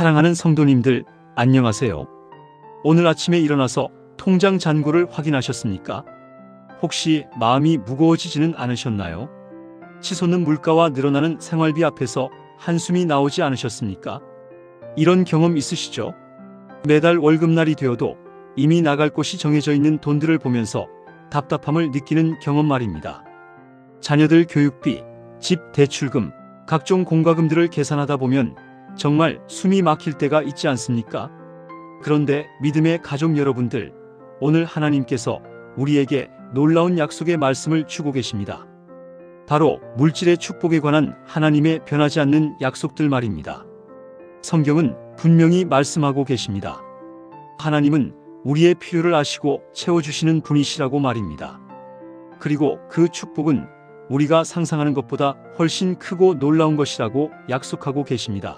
사랑하는 성도님들, 안녕하세요. 오늘 아침에 일어나서 통장 잔고를 확인하셨습니까? 혹시 마음이 무거워지지는 않으셨나요? 치솟는 물가와 늘어나는 생활비 앞에서 한숨이 나오지 않으셨습니까? 이런 경험 있으시죠? 매달 월급날이 되어도 이미 나갈 곳이 정해져 있는 돈들을 보면서 답답함을 느끼는 경험 말입니다. 자녀들 교육비, 집 대출금, 각종 공과금들을 계산하다 보면 정말 숨이 막힐 때가 있지 않습니까? 그런데 믿음의 가족 여러분들, 오늘 하나님께서 우리에게 놀라운 약속의 말씀을 주고 계십니다. 바로 물질의 축복에 관한 하나님의 변하지 않는 약속들 말입니다. 성경은 분명히 말씀하고 계십니다. 하나님은 우리의 필요를 아시고 채워주시는 분이시라고 말입니다. 그리고 그 축복은 우리가 상상하는 것보다 훨씬 크고 놀라운 것이라고 약속하고 계십니다.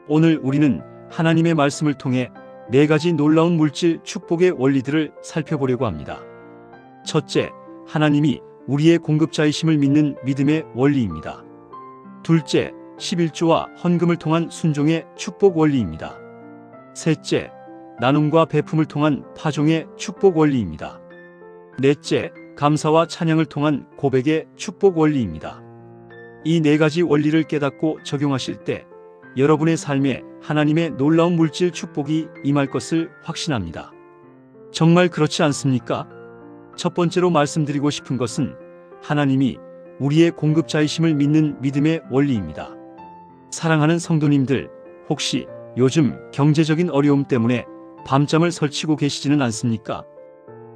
오늘 우리는 하나님의 말씀을 통해 4가지 놀라운 물질 축복의 원리들을 살펴보려고 합니다. 첫째, 하나님이 우리의 공급자이심을 믿는 믿음의 원리입니다. 둘째, 11조와 헌금을 통한 순종의 축복 원리입니다. 셋째, 나눔과 베품을 통한 파종의 축복 원리입니다. 넷째, 감사와 찬양을 통한 고백의 축복 원리입니다. 이 4가지 원리를 깨닫고 적용하실 때 여러분의 삶에 하나님의 놀라운 물질 축복이 임할 것을 확신합니다. 정말 그렇지 않습니까? 첫 번째로 말씀드리고 싶은 것은 하나님이 우리의 공급자이심을 믿는 믿음의 원리입니다. 사랑하는 성도님들, 혹시 요즘 경제적인 어려움 때문에 밤잠을 설치고 계시지는 않습니까?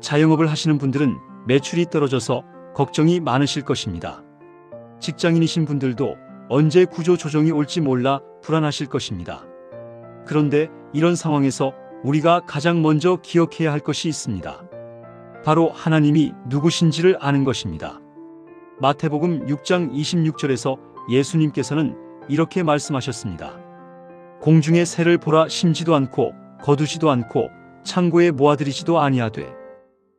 자영업을 하시는 분들은 매출이 떨어져서 걱정이 많으실 것입니다. 직장인이신 분들도 언제 구조 조정이 올지 몰라 불안하실 것입니다. 그런데 이런 상황에서 우리가 가장 먼저 기억해야 할 것이 있습니다. 바로 하나님이 누구신지를 아는 것입니다. 마태복음 6장 26절에서 예수님께서는 이렇게 말씀하셨습니다. 공중의 새를 보라, 심지도 않고 거두지도 않고 창고에 모아들이지도 아니하되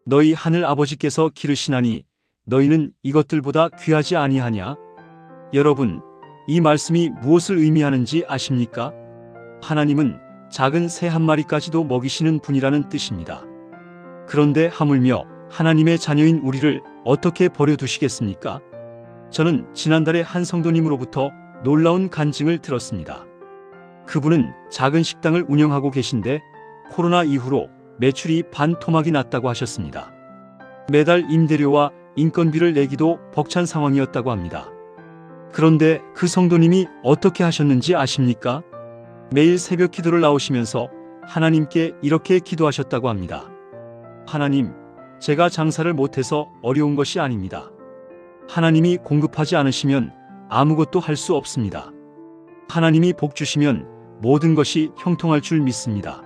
너희 하늘 아버지께서 기르시나니 너희는 이것들보다 귀하지 아니하냐? 여러분, 이 말씀이 무엇을 의미하는지 아십니까? 하나님은 작은 새 한 마리까지도 먹이시는 분이라는 뜻입니다. 그런데 하물며 하나님의 자녀인 우리를 어떻게 버려두시겠습니까? 저는 지난달에 한 성도님으로부터 놀라운 간증을 들었습니다. 그분은 작은 식당을 운영하고 계신데 코로나 이후로 매출이 반토막이 났다고 하셨습니다. 매달 임대료와 인건비를 내기도 벅찬 상황이었다고 합니다. 그런데 그 성도님이 어떻게 하셨는지 아십니까? 매일 새벽 기도를 나오시면서 하나님께 이렇게 기도하셨다고 합니다. 하나님, 제가 장사를 못해서 어려운 것이 아닙니다. 하나님이 공급하지 않으시면 아무것도 할 수 없습니다. 하나님이 복 주시면 모든 것이 형통할 줄 믿습니다.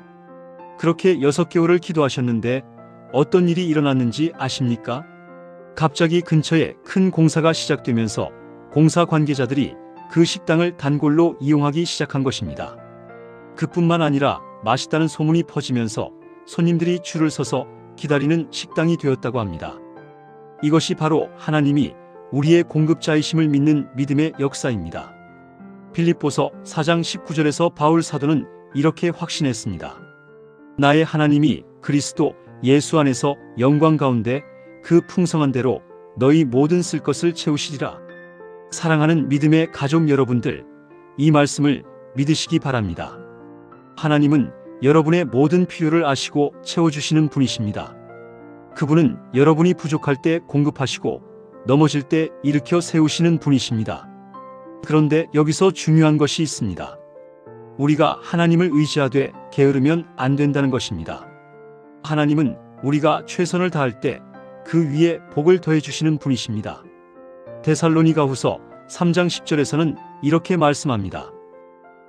그렇게 6개월을 기도하셨는데 어떤 일이 일어났는지 아십니까? 갑자기 근처에 큰 공사가 시작되면서 공사 관계자들이 그 식당을 단골로 이용하기 시작한 것입니다. 그뿐만 아니라 맛있다는 소문이 퍼지면서 손님들이 줄을 서서 기다리는 식당이 되었다고 합니다. 이것이 바로 하나님이 우리의 공급자이심을 믿는 믿음의 역사입니다. 빌립보서 4장 19절에서 바울 사도는 이렇게 확신했습니다. 나의 하나님이 그리스도 예수 안에서 영광 가운데 그 풍성한 대로 너희 모든 쓸 것을 채우시리라. 사랑하는 믿음의 가족 여러분들, 이 말씀을 믿으시기 바랍니다. 하나님은 여러분의 모든 필요를 아시고 채워주시는 분이십니다. 그분은 여러분이 부족할 때 공급하시고 넘어질 때 일으켜 세우시는 분이십니다. 그런데 여기서 중요한 것이 있습니다. 우리가 하나님을 의지하되 게으르면 안 된다는 것입니다. 하나님은 우리가 최선을 다할 때 그 위에 복을 더해주시는 분이십니다. 데살로니가후서 3장 10절에서는 이렇게 말씀합니다.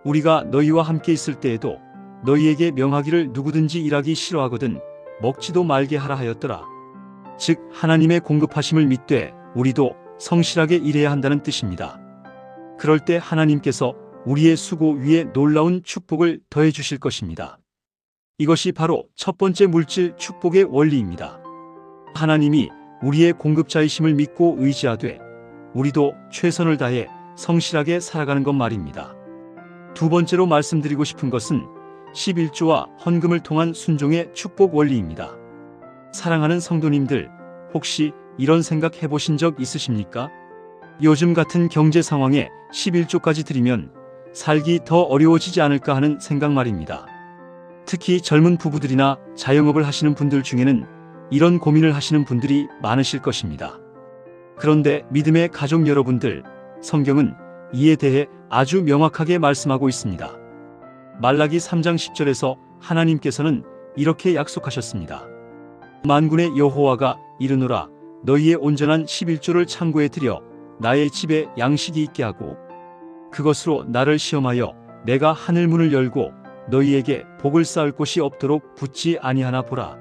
우리가 너희와 함께 있을 때에도 너희에게 명하기를 누구든지 일하기 싫어하거든 먹지도 말게 하라 하였더라. 즉 하나님의 공급하심을 믿되 우리도 성실하게 일해야 한다는 뜻입니다. 그럴 때 하나님께서 우리의 수고 위에 놀라운 축복을 더해 주실 것입니다. 이것이 바로 첫 번째 물질 축복의 원리입니다. 하나님이 우리의 공급자이심을 믿고 의지하되 우리도 최선을 다해 성실하게 살아가는 것 말입니다. 두 번째로 말씀드리고 싶은 것은 11조와 헌금을 통한 순종의 축복 원리입니다. 사랑하는 성도님들, 혹시 이런 생각 해보신 적 있으십니까? 요즘 같은 경제 상황에 11조까지 드리면 살기 더 어려워지지 않을까 하는 생각 말입니다. 특히 젊은 부부들이나 자영업을 하시는 분들 중에는 이런 고민을 하시는 분들이 많으실 것입니다. 그런데 믿음의 가족 여러분들, 성경은 이에 대해 아주 명확하게 말씀하고 있습니다. 말라기 3장 10절에서 하나님께서는 이렇게 약속하셨습니다. 만군의 여호와가 이르노라, 너희의 온전한 11조를 창고에 들여 나의 집에 양식이 있게 하고 그것으로 나를 시험하여 내가 하늘 문을 열고 너희에게 복을 쌓을 곳이 없도록 붙지 아니하나 보라.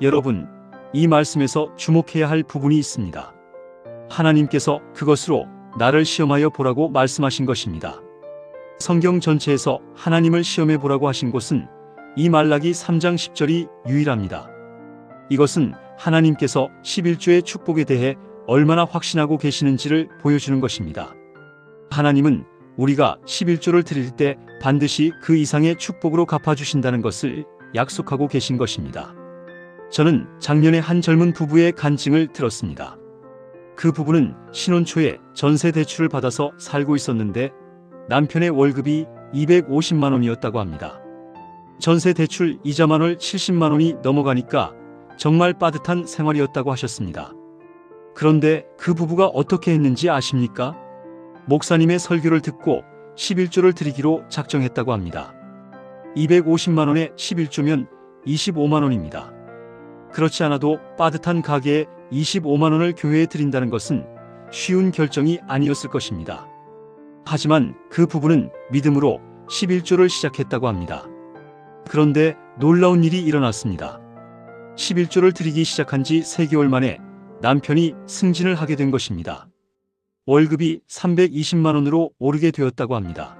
여러분, 이 말씀에서 주목해야 할 부분이 있습니다. 하나님께서 그것으로 나를 시험하여 보라고 말씀하신 것입니다. 성경 전체에서 하나님을 시험해 보라고 하신 곳은 이 말라기 3장 10절이 유일합니다. 이것은 하나님께서 11조의 축복에 대해 얼마나 확신하고 계시는지를 보여주는 것입니다. 하나님은 우리가 11조를 드릴 때 반드시 그 이상의 축복으로 갚아주신다는 것을 약속하고 계신 것입니다. 저는 작년에 한 젊은 부부의 간증을 들었습니다. 그 부부는 신혼 초에 전세 대출을 받아서 살고 있었는데 남편의 월급이 250만 원이었다고 합니다. 전세 대출 이자만을 70만 원이 넘어가니까 정말 빠듯한 생활이었다고 하셨습니다. 그런데 그 부부가 어떻게 했는지 아십니까? 목사님의 설교를 듣고 11조를 드리기로 작정했다고 합니다. 250만 원에 11조면 25만 원입니다. 그렇지 않아도 빠듯한 가게에 25만 원을 교회에 드린다는 것은 쉬운 결정이 아니었을 것입니다. 하지만 그 부부는 믿음으로 11조를 시작했다고 합니다. 그런데 놀라운 일이 일어났습니다. 11조를 드리기 시작한 지 3개월 만에 남편이 승진을 하게 된 것입니다. 월급이 320만 원으로 오르게 되었다고 합니다.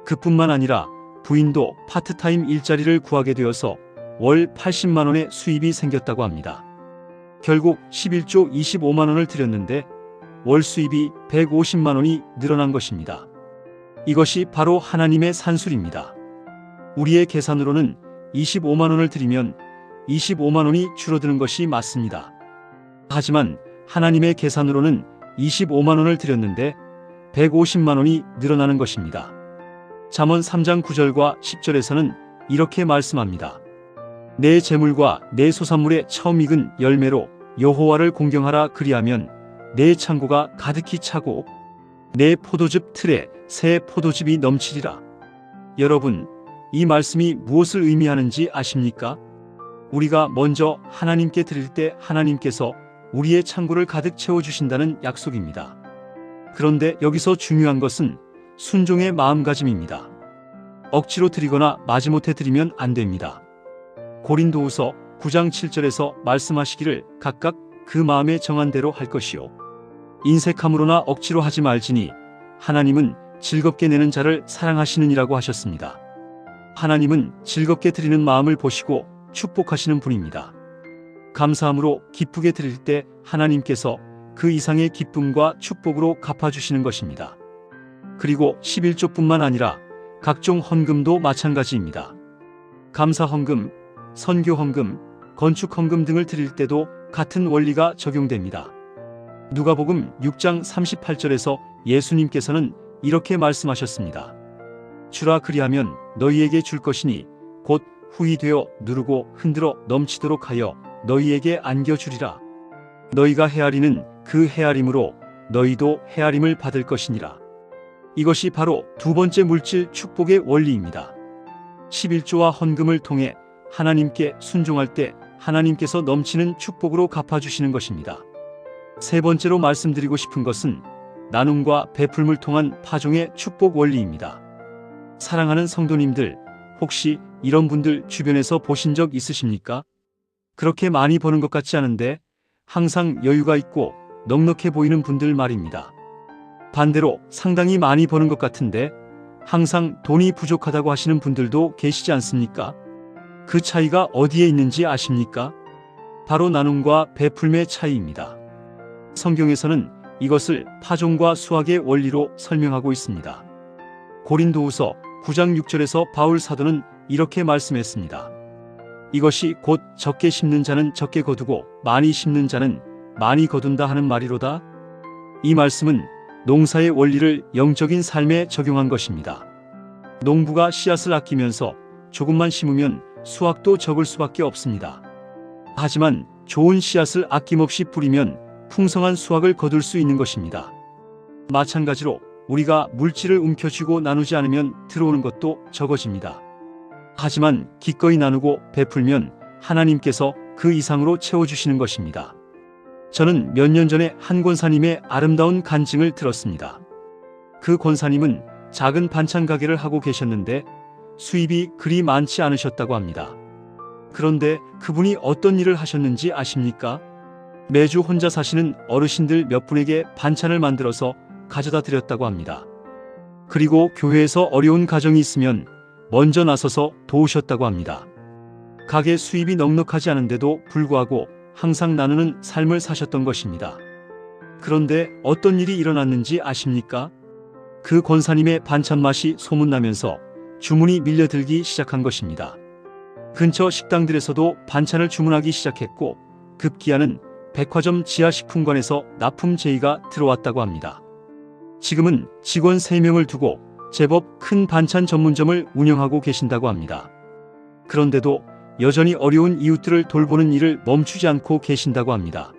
그뿐만 아니라 부인도 파트타임 일자리를 구하게 되어서 월 80만 원의 수입이 생겼다고 합니다. 결국 11조 25만 원을 드렸는데 월 수입이 150만 원이 늘어난 것입니다. 이것이 바로 하나님의 산술입니다. 우리의 계산으로는 25만 원을 드리면 25만 원이 줄어드는 것이 맞습니다. 하지만 하나님의 계산으로는 25만 원을 드렸는데 150만 원이 늘어나는 것입니다. 잠언 3장 9절과 10절에서는 이렇게 말씀합니다. 내 재물과 내 소산물의 처음 익은 열매로 여호와를 공경하라. 그리하면 내 창고가 가득히 차고 내 포도즙 틀에 새 포도즙이 넘치리라. 여러분, 이 말씀이 무엇을 의미하는지 아십니까? 우리가 먼저 하나님께 드릴 때 하나님께서 우리의 창고를 가득 채워주신다는 약속입니다. 그런데 여기서 중요한 것은 순종의 마음가짐입니다. 억지로 드리거나 마지못해 드리면 안 됩니다. 고린도후서 9장 7절에서 말씀하시기를 각각 그 마음에 정한 대로 할 것이요 인색함으로나 억지로 하지 말지니 하나님은 즐겁게 내는 자를 사랑하시느니라고 하셨습니다. 하나님은 즐겁게 드리는 마음을 보시고 축복하시는 분입니다. 감사함으로 기쁘게 드릴 때 하나님께서 그 이상의 기쁨과 축복으로 갚아주시는 것입니다. 그리고 11조뿐만 아니라 각종 헌금도 마찬가지입니다. 감사 헌금, 선교 헌금, 건축 헌금 등을 드릴 때도 같은 원리가 적용됩니다. 누가복음 6장 38절에서 예수님께서는 이렇게 말씀하셨습니다. 주라 그리하면 너희에게 줄 것이니 곧 후히 되어 누르고 흔들어 넘치도록 하여 너희에게 안겨주리라. 너희가 헤아리는 그 헤아림으로 너희도 헤아림을 받을 것이니라. 이것이 바로 두 번째 물질 축복의 원리입니다. 11조와 헌금을 통해 하나님께 순종할 때 하나님께서 넘치는 축복으로 갚아주시는 것입니다. 세 번째로 말씀드리고 싶은 것은 나눔과 베풀물 통한 파종의 축복 원리입니다. 사랑하는 성도님들, 혹시 이런 분들 주변에서 보신 적 있으십니까? 그렇게 많이 버는 것 같지 않은데 항상 여유가 있고 넉넉해 보이는 분들 말입니다. 반대로 상당히 많이 버는 것 같은데 항상 돈이 부족하다고 하시는 분들도 계시지 않습니까? 그 차이가 어디에 있는지 아십니까? 바로 나눔과 베풀매의 차이입니다. 성경에서는 이것을 파종과 수확의 원리로 설명하고 있습니다. 고린도후서 9장 6절에서 바울 사도는 이렇게 말씀했습니다. 이것이 곧 적게 심는 자는 적게 거두고 많이 심는 자는 많이 거둔다 하는 말이로다. 이 말씀은 농사의 원리를 영적인 삶에 적용한 것입니다. 농부가 씨앗을 아끼면서 조금만 심으면 수확도 적을 수밖에 없습니다. 하지만 좋은 씨앗을 아낌없이 뿌리면 풍성한 수확을 거둘 수 있는 것입니다. 마찬가지로 우리가 물질을 움켜쥐고 나누지 않으면 들어오는 것도 적어집니다. 하지만 기꺼이 나누고 베풀면 하나님께서 그 이상으로 채워주시는 것입니다. 저는 몇 년 전에 한 권사님의 아름다운 간증을 들었습니다. 그 권사님은 작은 반찬 가게를 하고 계셨는데 수입이 그리 많지 않으셨다고 합니다. 그런데 그분이 어떤 일을 하셨는지 아십니까? 매주 혼자 사시는 어르신들 몇 분에게 반찬을 만들어서 가져다 드렸다고 합니다. 그리고 교회에서 어려운 가정이 있으면 먼저 나서서 도우셨다고 합니다. 가게 수입이 넉넉하지 않은데도 불구하고 항상 나누는 삶을 사셨던 것입니다. 그런데 어떤 일이 일어났는지 아십니까? 그 권사님의 반찬 맛이 소문나면서 주문이 밀려들기 시작한 것입니다. 근처 식당들에서도 반찬을 주문하기 시작했고 급기야는 백화점 지하식품관에서 납품 제의가 들어왔다고 합니다. 지금은 직원 3명을 두고 제법 큰 반찬 전문점을 운영하고 계신다고 합니다. 그런데도 여전히 어려운 이웃들을 돌보는 일을 멈추지 않고 계신다고 합니다.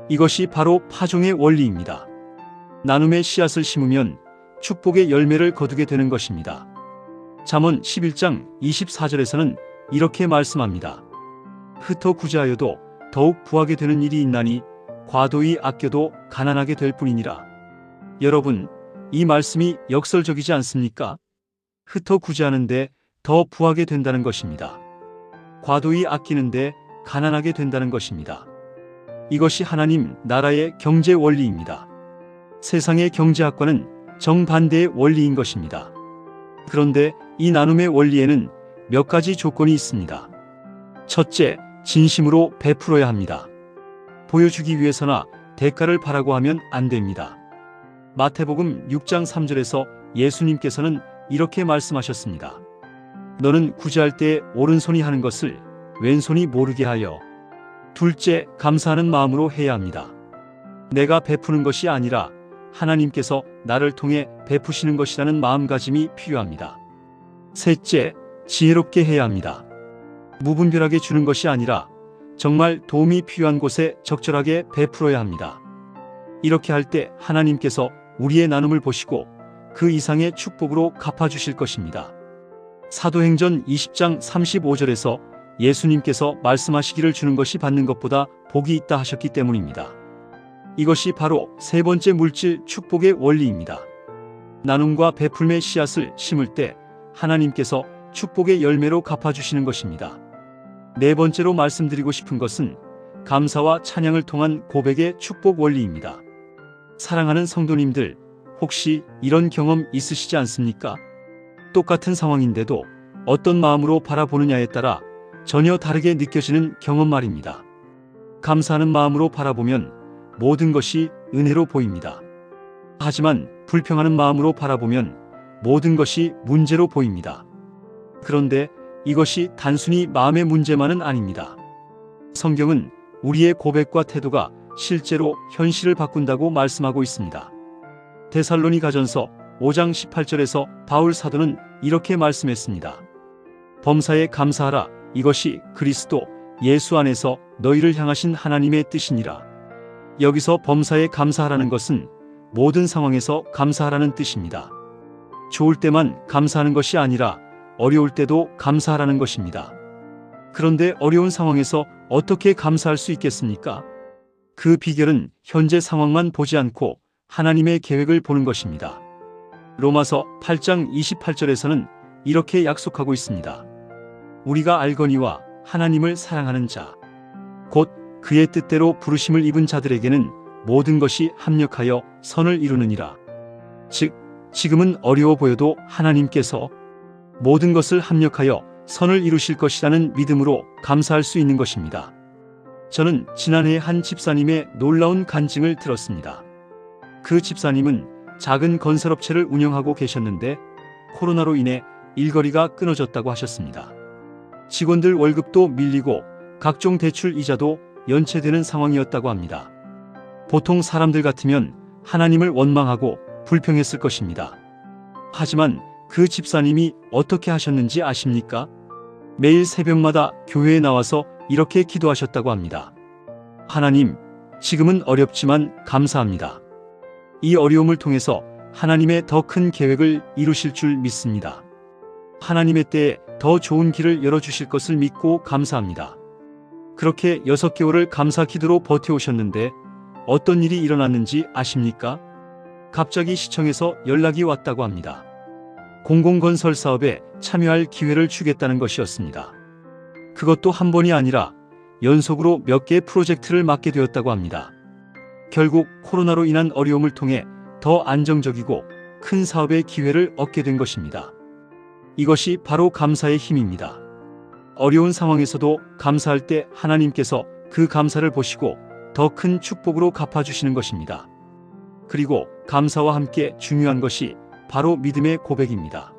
이것이 바로 파종의 원리입니다. 나눔의 씨앗을 심으면 축복의 열매를 거두게 되는 것입니다. 잠언 11장 24절에서는 이렇게 말씀합니다. 흩어 구제하여도 더욱 부하게 되는 일이 있나니 과도히 아껴도 가난하게 될 뿐이니라. 여러분, 이 말씀이 역설적이지 않습니까? 흩어 구제하는데 더 부하게 된다는 것입니다. 과도히 아끼는데 가난하게 된다는 것입니다. 이것이 하나님 나라의 경제 원리입니다. 세상의 경제학과는 정반대의 원리인 것입니다. 그런데 이 나눔의 원리에는 몇 가지 조건이 있습니다. 첫째, 진심으로 베풀어야 합니다. 보여주기 위해서나 대가를 바라고 하면 안 됩니다. 마태복음 6장 3절에서 예수님께서는 이렇게 말씀하셨습니다. 너는 구제할 때 오른손이 하는 것을 왼손이 모르게 하여. 둘째, 감사하는 마음으로 해야 합니다. 내가 베푸는 것이 아니라 하나님께서 나를 통해 베푸시는 것이라는 마음가짐이 필요합니다. 셋째, 지혜롭게 해야 합니다. 무분별하게 주는 것이 아니라 정말 도움이 필요한 곳에 적절하게 베풀어야 합니다. 이렇게 할 때 하나님께서 우리의 나눔을 보시고 그 이상의 축복으로 갚아주실 것입니다. 사도행전 20장 35절에서 예수님께서 말씀하시기를 주는 것이 받는 것보다 복이 있다 하셨기 때문입니다. 이것이 바로 세 번째 물질 축복의 원리입니다. 나눔과 베풀매의 씨앗을 심을 때 하나님께서 축복의 열매로 갚아주시는 것입니다. 네 번째로 말씀드리고 싶은 것은 감사와 찬양을 통한 고백의 축복 원리입니다. 사랑하는 성도님들, 혹시 이런 경험 있으시지 않습니까? 똑같은 상황인데도 어떤 마음으로 바라보느냐에 따라 전혀 다르게 느껴지는 경험 말입니다. 감사하는 마음으로 바라보면 모든 것이 은혜로 보입니다. 하지만 불평하는 마음으로 바라보면 모든 것이 문제로 보입니다. 그런데 이것이 단순히 마음의 문제만은 아닙니다. 성경은 우리의 고백과 태도가 실제로 현실을 바꾼다고 말씀하고 있습니다. 데살로니가전서 5장 18절에서 바울 사도는 이렇게 말씀했습니다. 범사에 감사하라. 이것이 그리스도 예수 안에서 너희를 향하신 하나님의 뜻이니라. 여기서 범사에 감사하라는 것은 모든 상황에서 감사하라는 뜻입니다. 좋을 때만 감사하는 것이 아니라 어려울 때도 감사하라는 것입니다. 그런데 어려운 상황에서 어떻게 감사할 수 있겠습니까? 그 비결은 현재 상황만 보지 않고 하나님의 계획을 보는 것입니다. 로마서 8장 28절에서는 이렇게 약속하고 있습니다. 우리가 알거니와 하나님을 사랑하는 자, 곧 그의 뜻대로 부르심을 입은 자들에게는 모든 것이 합력하여 선을 이루느니라. 즉, 지금은 어려워 보여도 하나님께서 모든 것을 합력하여 선을 이루실 것이라는 믿음으로 감사할 수 있는 것입니다. 저는 지난해 한 집사님의 놀라운 간증을 들었습니다. 그 집사님은 작은 건설업체를 운영하고 계셨는데 코로나로 인해 일거리가 끊어졌다고 하셨습니다. 직원들 월급도 밀리고 각종 대출 이자도 연체되는 상황이었다고 합니다. 보통 사람들 같으면 하나님을 원망하고 불평했을 것입니다. 하지만 그 집사님이 어떻게 하셨는지 아십니까? 매일 새벽마다 교회에 나와서 이렇게 기도하셨다고 합니다. 하나님, 지금은 어렵지만 감사합니다. 이 어려움을 통해서 하나님의 더 큰 계획을 이루실 줄 믿습니다. 하나님의 때에 더 좋은 길을 열어주실 것을 믿고 감사합니다. 그렇게 6개월을 감사 기도로 버텨오셨는데 어떤 일이 일어났는지 아십니까? 갑자기 시청에서 연락이 왔다고 합니다. 공공건설 사업에 참여할 기회를 주겠다는 것이었습니다. 그것도 한 번이 아니라 연속으로 몇 개 프로젝트를 맡게 되었다고 합니다. 결국 코로나로 인한 어려움을 통해 더 안정적이고 큰 사업의 기회를 얻게 된 것입니다. 이것이 바로 감사의 힘입니다. 어려운 상황에서도 감사할 때 하나님께서 그 감사를 보시고 더 큰 축복으로 갚아주시는 것입니다. 그리고 감사와 함께 중요한 것이 바로 믿음의 고백입니다.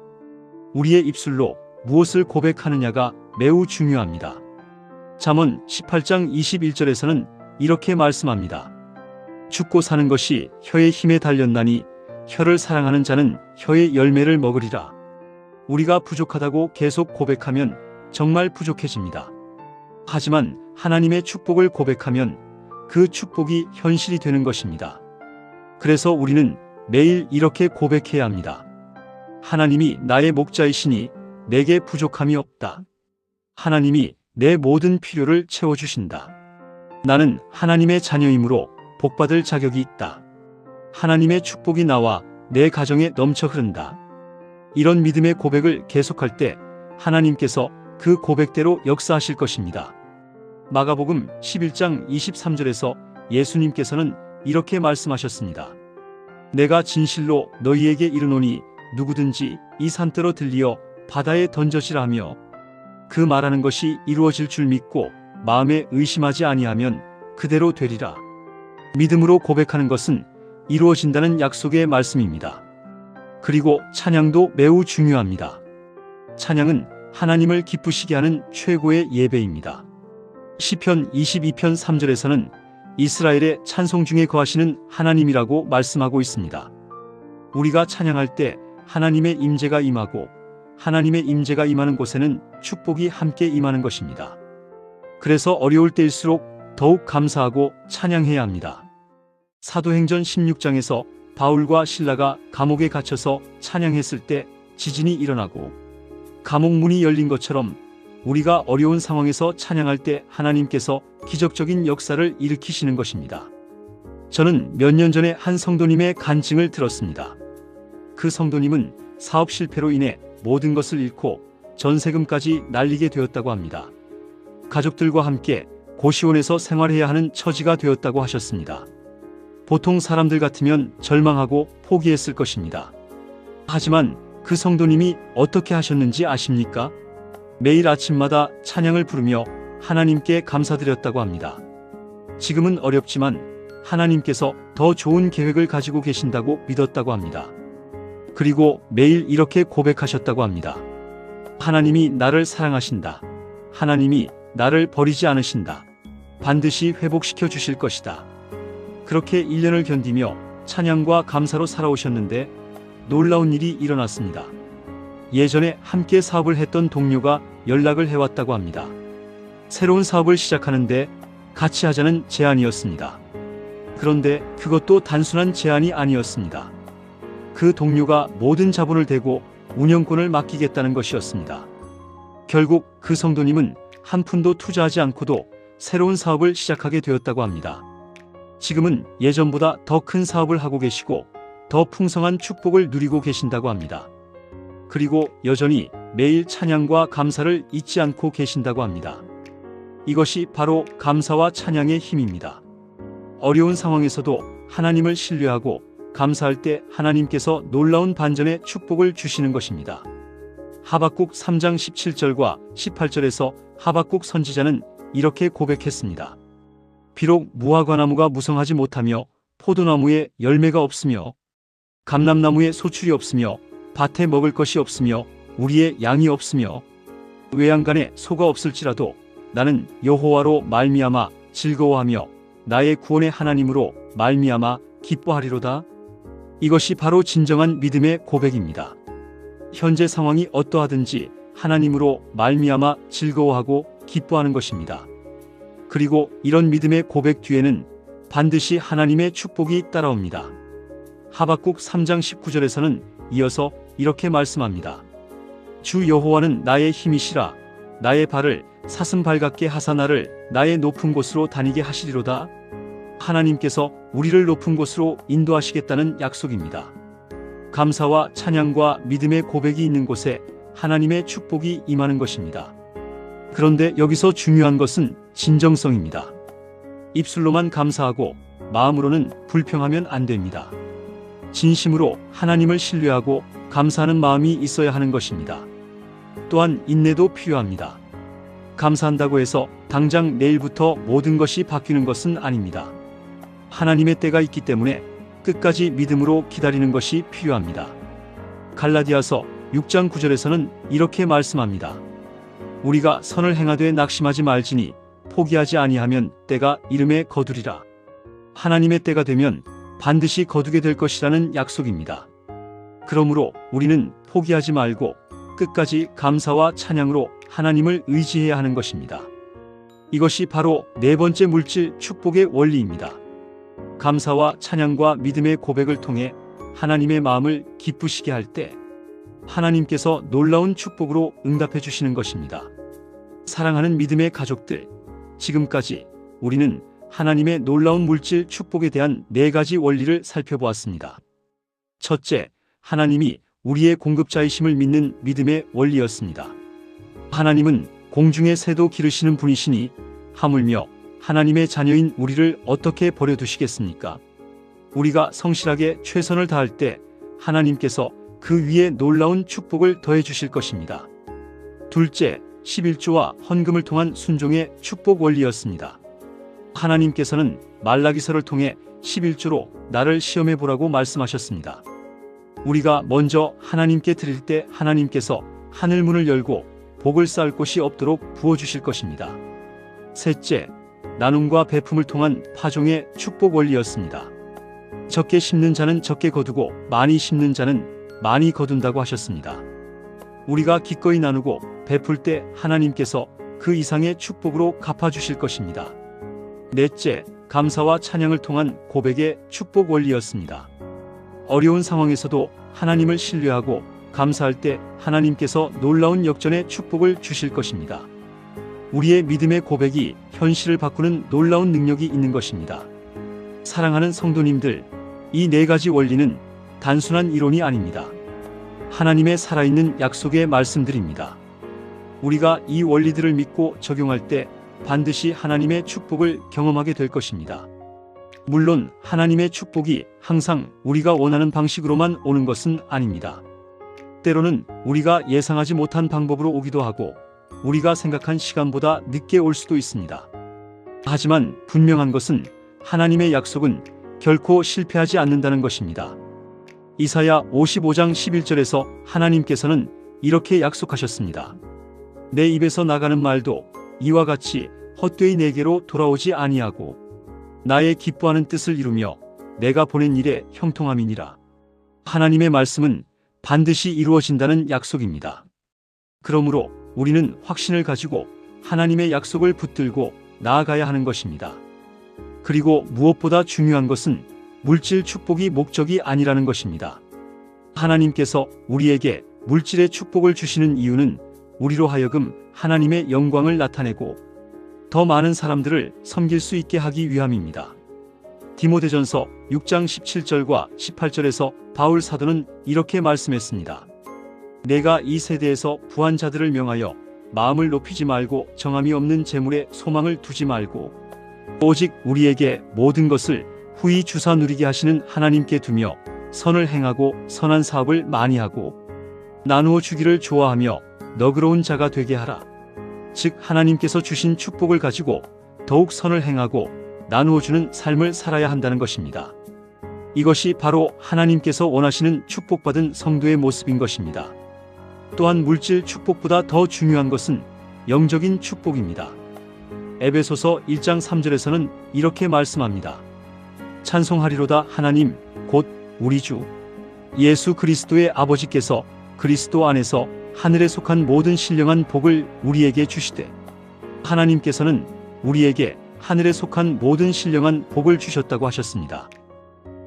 우리의 입술로 무엇을 고백하느냐가 매우 중요합니다. 잠언 18장 21절에서는 이렇게 말씀합니다. 죽고 사는 것이 혀의 힘에 달렸나니 혀를 사랑하는 자는 혀의 열매를 먹으리라. 우리가 부족하다고 계속 고백하면 정말 부족해집니다. 하지만 하나님의 축복을 고백하면 그 축복이 현실이 되는 것입니다. 그래서 우리는 매일 이렇게 고백해야 합니다. 하나님이 나의 목자이시니 내게 부족함이 없다. 하나님이 내 모든 필요를 채워주신다. 나는 하나님의 자녀이므로 복받을 자격이 있다. 하나님의 축복이 나와 내 가정에 넘쳐 흐른다. 이런 믿음의 고백을 계속할 때 하나님께서 그 고백대로 역사하실 것입니다. 마가복음 11장 23절에서 예수님께서는 이렇게 말씀하셨습니다. 내가 진실로 너희에게 이르노니 누구든지 이 산더러 들리어 바다에 던져지라 하며 그 말하는 것이 이루어질 줄 믿고 마음에 의심하지 아니하면 그대로 되리라. 믿음으로 고백하는 것은 이루어진다는 약속의 말씀입니다. 그리고 찬양도 매우 중요합니다. 찬양은 하나님을 기쁘시게 하는 최고의 예배입니다. 시편 22편 3절에서는 이스라엘의 찬송 중에 거하시는 하나님이라고 말씀하고 있습니다. 우리가 찬양할 때 하나님의 임재가 임하고 하나님의 임재가 임하는 곳에는 축복이 함께 임하는 것입니다. 그래서 어려울 때일수록 더욱 감사하고 찬양해야 합니다. 사도행전 16장에서 바울과 실라가 감옥에 갇혀서 찬양했을 때 지진이 일어나고 감옥 문이 열린 것처럼 우리가 어려운 상황에서 찬양할 때 하나님께서 기적적인 역사를 일으키시는 것입니다. 저는 몇 년 전에 한 성도님의 간증을 들었습니다. 그 성도님은 사업 실패로 인해 모든 것을 잃고 전세금까지 날리게 되었다고 합니다. 가족들과 함께 고시원에서 생활해야 하는 처지가 되었다고 하셨습니다. 보통 사람들 같으면 절망하고 포기했을 것입니다. 하지만 그 성도님이 어떻게 하셨는지 아십니까? 매일 아침마다 찬양을 부르며 하나님께 감사드렸다고 합니다. 지금은 어렵지만 하나님께서 더 좋은 계획을 가지고 계신다고 믿었다고 합니다. 그리고 매일 이렇게 고백하셨다고 합니다. 하나님이 나를 사랑하신다. 하나님이 나를 버리지 않으신다. 반드시 회복시켜 주실 것이다. 그렇게 1년을 견디며 찬양과 감사로 살아오셨는데 놀라운 일이 일어났습니다. 예전에 함께 사업을 했던 동료가 연락을 해왔다고 합니다. 새로운 사업을 시작하는데 같이 하자는 제안이었습니다. 그런데 그것도 단순한 제안이 아니었습니다. 그 동료가 모든 자본을 대고 운영권을 맡기겠다는 것이었습니다. 결국 그 성도님은 한 푼도 투자하지 않고도 새로운 사업을 시작하게 되었다고 합니다. 지금은 예전보다 더 큰 사업을 하고 계시고 더 풍성한 축복을 누리고 계신다고 합니다. 그리고 여전히 매일 찬양과 감사를 잊지 않고 계신다고 합니다. 이것이 바로 감사와 찬양의 힘입니다. 어려운 상황에서도 하나님을 신뢰하고 감사할 때 하나님께서 놀라운 반전의 축복을 주시는 것입니다. 하박국 3장 17절과 18절에서 하박국 선지자는 이렇게 고백했습니다. 비록 무화과나무가 무성하지 못하며 포도나무에 열매가 없으며 감람나무에 소출이 없으며 밭에 먹을 것이 없으며 우리의 양이 없으며 외양간에 소가 없을지라도 나는 여호와로 말미암아 즐거워하며 나의 구원의 하나님으로 말미암아 기뻐하리로다. 이것이 바로 진정한 믿음의 고백입니다. 현재 상황이 어떠하든지 하나님으로 말미암아 즐거워하고 기뻐하는 것입니다. 그리고 이런 믿음의 고백 뒤에는 반드시 하나님의 축복이 따라옵니다. 하박국 3장 19절에서는 이어서 이렇게 말씀합니다. 주 여호와는 나의 힘이시라. 나의 발을 사슴발 같게 하사 나를 나의 높은 곳으로 다니게 하시리로다. 하나님께서 우리를 높은 곳으로 인도하시겠다는 약속입니다. 감사와 찬양과 믿음의 고백이 있는 곳에 하나님의 축복이 임하는 것입니다. 그런데 여기서 중요한 것은 진정성입니다. 입술로만 감사하고 마음으로는 불평하면 안 됩니다. 진심으로 하나님을 신뢰하고 감사하는 마음이 있어야 하는 것입니다. 또한 인내도 필요합니다. 감사한다고 해서 당장 내일부터 모든 것이 바뀌는 것은 아닙니다. 하나님의 때가 있기 때문에 끝까지 믿음으로 기다리는 것이 필요합니다. 갈라디아서 6장 9절에서는 이렇게 말씀합니다. 우리가 선을 행하되 낙심하지 말지니 포기하지 아니하면 때가 이름에 거두리라. 하나님의 때가 되면 반드시 거두게 될 것이라는 약속입니다. 그러므로 우리는 포기하지 말고 끝까지 감사와 찬양으로 하나님을 의지해야 하는 것입니다. 이것이 바로 네 번째 물질 축복의 원리입니다. 감사와 찬양과 믿음의 고백을 통해 하나님의 마음을 기쁘시게 할 때 하나님께서 놀라운 축복으로 응답해 주시는 것입니다. 사랑하는 믿음의 가족들, 지금까지 우리는 하나님의 놀라운 물질 축복에 대한 네 가지 원리를 살펴보았습니다. 첫째, 하나님이 우리의 공급자이심을 믿는 믿음의 원리였습니다. 하나님은 공중의 새도 기르시는 분이시니 하물며 하나님의 자녀인 우리를 어떻게 버려두시겠습니까? 우리가 성실하게 최선을 다할 때 하나님께서 그 위에 놀라운 축복을 더해 주실 것입니다. 둘째, 11조와 헌금을 통한 순종의 축복 원리였습니다. 하나님께서는 말라기서를 통해 11조로 나를 시험해 보라고 말씀하셨습니다. 우리가 먼저 하나님께 드릴 때 하나님께서 하늘 문을 열고 복을 쌓을 곳이 없도록 부어주실 것입니다. 셋째, 나눔과 베품을 통한 파종의 축복 원리였습니다. 적게 심는 자는 적게 거두고 많이 심는 자는 많이 거둔다고 하셨습니다. 우리가 기꺼이 나누고 베풀 때 하나님께서 그 이상의 축복으로 갚아주실 것입니다. 넷째, 감사와 찬양을 통한 고백의 축복 원리였습니다. 어려운 상황에서도 하나님을 신뢰하고 감사할 때 하나님께서 놀라운 역전의 축복을 주실 것입니다. 우리의 믿음의 고백이 현실을 바꾸는 놀라운 능력이 있는 것입니다. 사랑하는 성도님들, 이 네 가지 원리는 단순한 이론이 아닙니다. 하나님의 살아있는 약속의 말씀들입니다. 우리가 이 원리들을 믿고 적용할 때 반드시 하나님의 축복을 경험하게 될 것입니다. 물론 하나님의 축복이 항상 우리가 원하는 방식으로만 오는 것은 아닙니다. 때로는 우리가 예상하지 못한 방법으로 오기도 하고 우리가 생각한 시간보다 늦게 올 수도 있습니다. 하지만 분명한 것은 하나님의 약속은 결코 실패하지 않는다는 것입니다. 이사야 55장 11절에서 하나님께서는 이렇게 약속하셨습니다. 내 입에서 나가는 말도 이와 같이 헛되이 내게로 돌아오지 아니하고 나의 기뻐하는 뜻을 이루며 내가 보낸 일에 형통함이니라. 하나님의 말씀은 반드시 이루어진다는 약속입니다. 그러므로 우리는 확신을 가지고 하나님의 약속을 붙들고 나아가야 하는 것입니다. 그리고 무엇보다 중요한 것은 물질 축복이 목적이 아니라는 것입니다. 하나님께서 우리에게 물질의 축복을 주시는 이유는 우리로 하여금 하나님의 영광을 나타내고 더 많은 사람들을 섬길 수 있게 하기 위함입니다. 디모데전서 6장 17절과 18절에서 바울 사도는 이렇게 말씀했습니다. 내가 이 세대에서 부한 자들을 명하여 마음을 높이지 말고 정함이 없는 재물에 소망을 두지 말고 오직 우리에게 모든 것을 후히 주사 누리게 하시는 하나님께 두며 선을 행하고 선한 사업을 많이 하고 나누어 주기를 좋아하며 너그러운 자가 되게 하라. 즉 하나님께서 주신 축복을 가지고 더욱 선을 행하고 나누어 주는 삶을 살아야 한다는 것입니다. 이것이 바로 하나님께서 원하시는 축복받은 성도의 모습인 것입니다. 또한 물질 축복보다 더 중요한 것은 영적인 축복입니다. 에베소서 1장 3절에서는 이렇게 말씀합니다. 찬송하리로다 하나님 곧 우리 주 예수 그리스도의 아버지께서 그리스도 안에서 하늘에 속한 모든 신령한 복을 우리에게 주시되. 하나님께서는 우리에게 하늘에 속한 모든 신령한 복을 주셨다고 하셨습니다.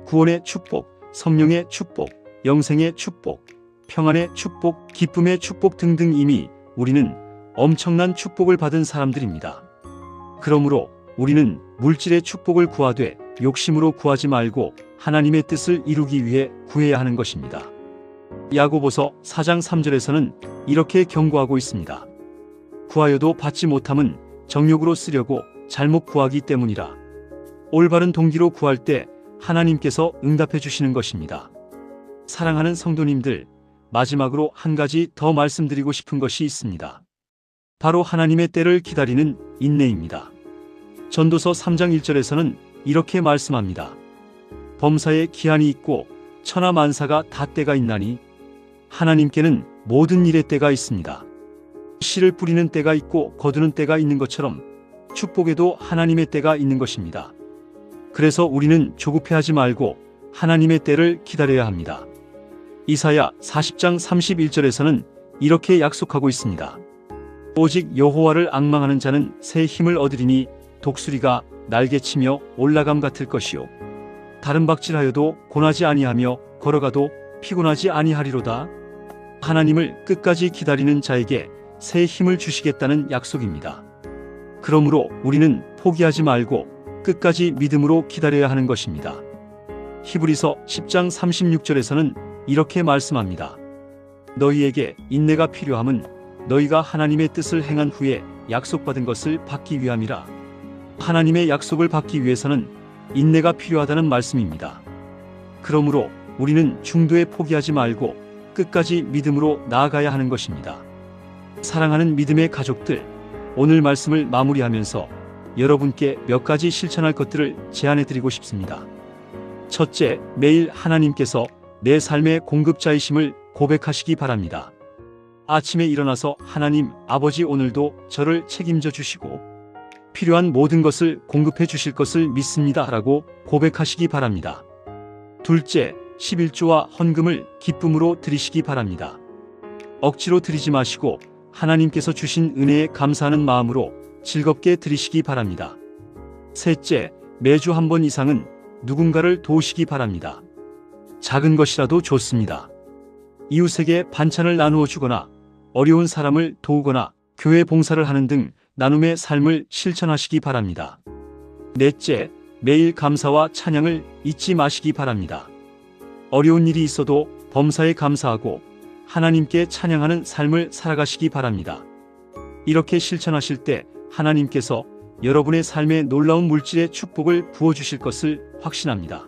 구원의 축복, 성령의 축복, 영생의 축복, 평안의 축복, 기쁨의 축복 등등 이미 우리는 엄청난 축복을 받은 사람들입니다. 그러므로 우리는 물질의 축복을 구하되 욕심으로 구하지 말고 하나님의 뜻을 이루기 위해 구해야 하는 것입니다. 야고보서 4장 3절에서는 이렇게 경고하고 있습니다. 구하여도 받지 못함은 정욕으로 쓰려고 잘못 구하기 때문이라. 올바른 동기로 구할 때 하나님께서 응답해 주시는 것입니다. 사랑하는 성도님들, 마지막으로 한 가지 더 말씀드리고 싶은 것이 있습니다. 바로 하나님의 때를 기다리는 인내입니다. 전도서 3장 1절에서는 이렇게 말씀합니다. 범사에 기한이 있고 천하 만사가 다 때가 있나니 하나님께는 모든 일의 때가 있습니다. 씨를 뿌리는 때가 있고 거두는 때가 있는 것처럼 축복에도 하나님의 때가 있는 것입니다. 그래서 우리는 조급해하지 말고 하나님의 때를 기다려야 합니다. 이사야 40장 31절에서는 이렇게 약속하고 있습니다. 오직 여호와를 앙망하는 자는 새 힘을 얻으리니 독수리가 날개치며 올라감 같을 것이요 다른 박질하여도 고나지 아니하며 걸어가도 피곤하지 아니하리로다. 하나님을 끝까지 기다리는 자에게 새 힘을 주시겠다는 약속입니다. 그러므로 우리는 포기하지 말고 끝까지 믿음으로 기다려야 하는 것입니다. 히브리서 10장 36절에서는 이렇게 말씀합니다. 너희에게 인내가 필요함은 너희가 하나님의 뜻을 행한 후에 약속받은 것을 받기 위함이라. 하나님의 약속을 받기 위해서는 인내가 필요하다는 말씀입니다. 그러므로 우리는 중도에 포기하지 말고 끝까지 믿음으로 나아가야 하는 것입니다. 사랑하는 믿음의 가족들, 오늘 말씀을 마무리하면서 여러분께 몇 가지 실천할 것들을 제안해 드리고 싶습니다. 첫째, 매일 하나님께서 내 삶의 공급자이심을 고백하시기 바랍니다. 아침에 일어나서 하나님 아버지 오늘도 저를 책임져 주시고 필요한 모든 것을 공급해 주실 것을 믿습니다 라고 고백하시기 바랍니다. 둘째, 11조와 헌금을 기쁨으로 드리시기 바랍니다. 억지로 드리지 마시고 하나님께서 주신 은혜에 감사하는 마음으로 즐겁게 드리시기 바랍니다. 셋째, 매주 한 번 이상은 누군가를 도우시기 바랍니다. 작은 것이라도 좋습니다. 이웃에게 반찬을 나누어 주거나 어려운 사람을 도우거나 교회 봉사를 하는 등 나눔의 삶을 실천하시기 바랍니다. 넷째, 매일 감사와 찬양을 잊지 마시기 바랍니다. 어려운 일이 있어도 범사에 감사하고 하나님께 찬양하는 삶을 살아가시기 바랍니다. 이렇게 실천하실 때 하나님께서 여러분의 삶에 놀라운 물질의 축복을 부어주실 것을 확신합니다.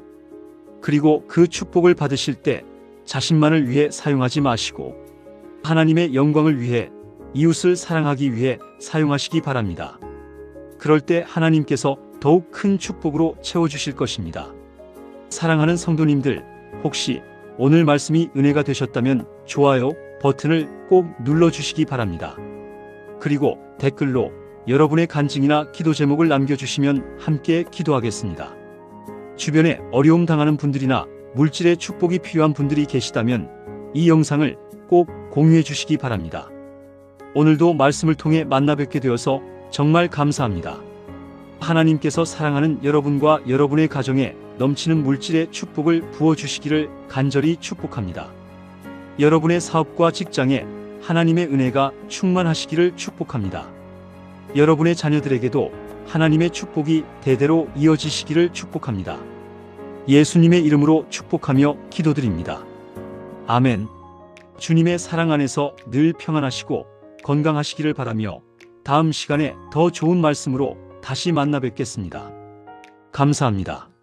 그리고 그 축복을 받으실 때 자신만을 위해 사용하지 마시고 하나님의 영광을 위해 이웃을 사랑하기 위해 사용하시기 바랍니다. 그럴 때 하나님께서 더욱 큰 축복으로 채워주실 것입니다. 사랑하는 성도님들, 혹시 오늘 말씀이 은혜가 되셨다면 좋아요 버튼을 꼭 눌러주시기 바랍니다. 그리고 댓글로 여러분의 간증이나 기도 제목을 남겨주시면 함께 기도하겠습니다. 주변에 어려움 당하는 분들이나 물질의 축복이 필요한 분들이 계시다면 이 영상을 꼭 공유해 주시기 바랍니다. 오늘도 말씀을 통해 만나 뵙게 되어서 정말 감사합니다. 하나님께서 사랑하는 여러분과 여러분의 가정에 넘치는 물질의 축복을 부어주시기를 간절히 축복합니다. 여러분의 사업과 직장에 하나님의 은혜가 충만하시기를 축복합니다. 여러분의 자녀들에게도 하나님의 축복이 대대로 이어지시기를 축복합니다. 예수님의 이름으로 축복하며 기도드립니다. 아멘. 주님의 사랑 안에서 늘 평안하시고 건강하시기를 바라며 다음 시간에 더 좋은 말씀으로 다시 만나 뵙겠습니다. 감사합니다.